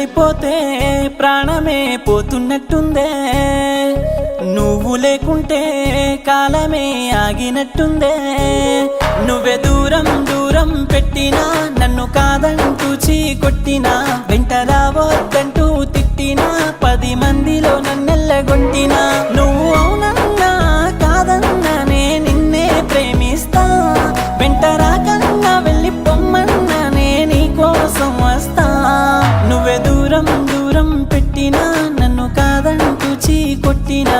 వెళ్ళిపోతే ప్రాణమే పోతున్నట్టుందే, నువ్వు లేకుంటే కాలమే ఆగినట్టుందే. నువ్వే దూరం దూరం పెట్టినా, నన్ను కాదంటూ చీకొట్టినా, వెంట రావద్దంటూ తిట్టినా, 10 మందిలో నన్నెల్లగొట్టినా, నువ్వు అవునన్నా కాదన్నా నే నిన్నే ప్రేమిస్తా. వెంట రాకన్నా వెళ్ళి పొమ్మన్నా నే నీ కోసం వస్తా. నువ్వే దూరం దూరం పెట్టినా, నన్ను కాదంటూ చీకొట్టినా.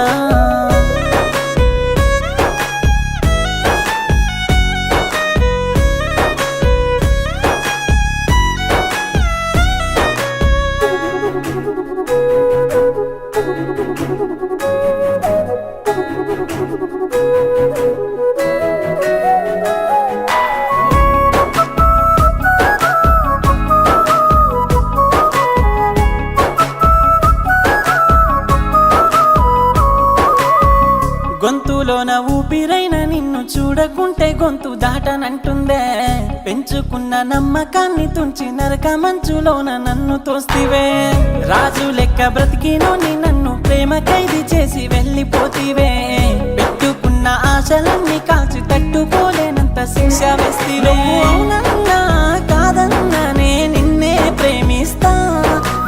గొంతులోన ఊపిరైన నిన్ను చూడకుంటే గొంతు దాటనంటుందే, పెంచుకున్న నమ్మకాన్ని తుంచి నరక మంచులోన నన్ను తోస్తివే. రాజు లెక్క బ్రతికినోని నన్ను ప్రేమ ఖైదీ చేసి వెళ్ళిపోతివే. పెట్టుకున్న ఆశలన్నీ కాల్చి తట్టుకోలేనంత శిక్ష వేస్తివే. అవునన్నా కాదన్నా నే నిన్నే ప్రేమిస్తా.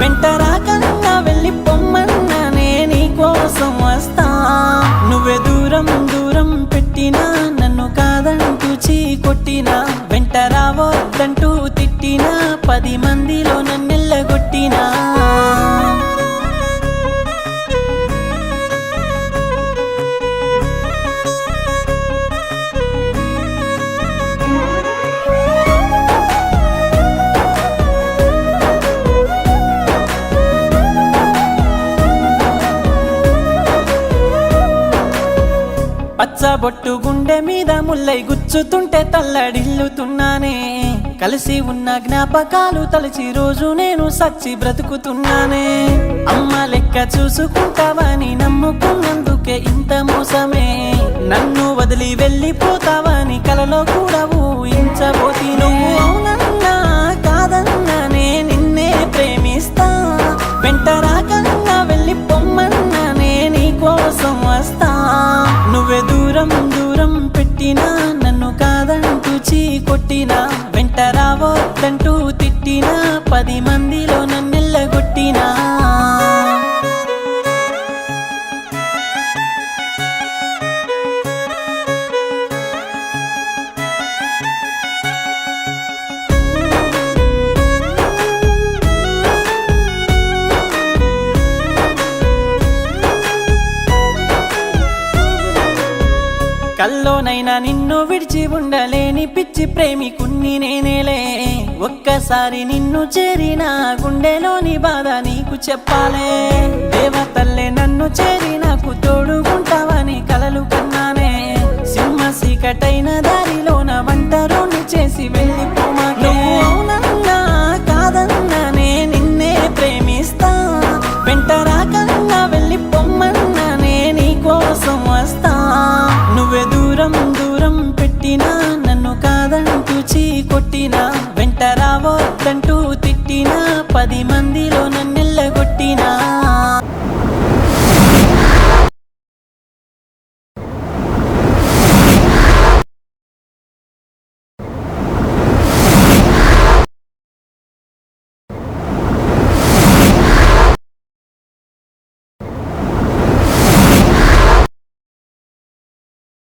వెంట రాకన్నా వెళ్ళి పొమ్మన్నా నే నీ కోసం వస్తా. నువ్వే దూరం దూరం పెట్టినా, నన్ను కాదంటూ చీకొట్టినా, వెంట రావద్దంటూ తిట్టినా, 10 మందిలో నన్నెల్లగొట్టినా. పచ్చబొట్టు గుండె మీద ముల్లై గుచ్చుతుంటే తల్లడిల్లుతున్నానే. కలిసి ఉన్న జ్ఞాపకాలు తలచి రోజు నేను సచ్చి బ్రతుకుతున్నానే. అమ్మ లెక్క చూసుకుంటావని నమ్ముకున్నందుకే ఇంత మోసమే. నన్ను వదిలి వెళ్ళిపోతావని కలలో కూడా ఊహించబోతి. నువ్వు అవునన్నా కాదన్నా నే నిన్నే ప్రేమిస్తా. వెంట రాకన్నా వెళ్ళి పొమ్మన్నా నే నీ కోసం వస్తా. నువ్వే దూరం దూరం పెట్టినా, నన్ను కాదంటూ చీకొట్టినా, వెంట రావద్దంటూ తిట్టినా, 10 మందిలో నన్నెల్లగొట్టినా. కల్లోనైనా నిన్ను విడిచి ఉండలేని పిచ్చి ప్రేమికున్ని నేనేలే. ఒక్కసారి నిన్ను చేరిన గుండెలోని బాధ నీకు చెప్పాలే. దేవతల్లే నన్ను చేరి నాకు తోడుకుంటావని కలలు కన్నానే. సింహ సీకటైన దారిలోన ఒంటరిని చేసి వెళ్ళిపోమాకే. అవునన్నా కాదన్నా నే నిన్నే ప్రేమిస్తా. వెంట రాకన్నా వెళ్ళి పొమ్మన్నా నే నీ కోసం వస్తా. నువ్వే దూరం దూరం పెట్టినా, నన్ను కాదంటూ చీకొట్టినా,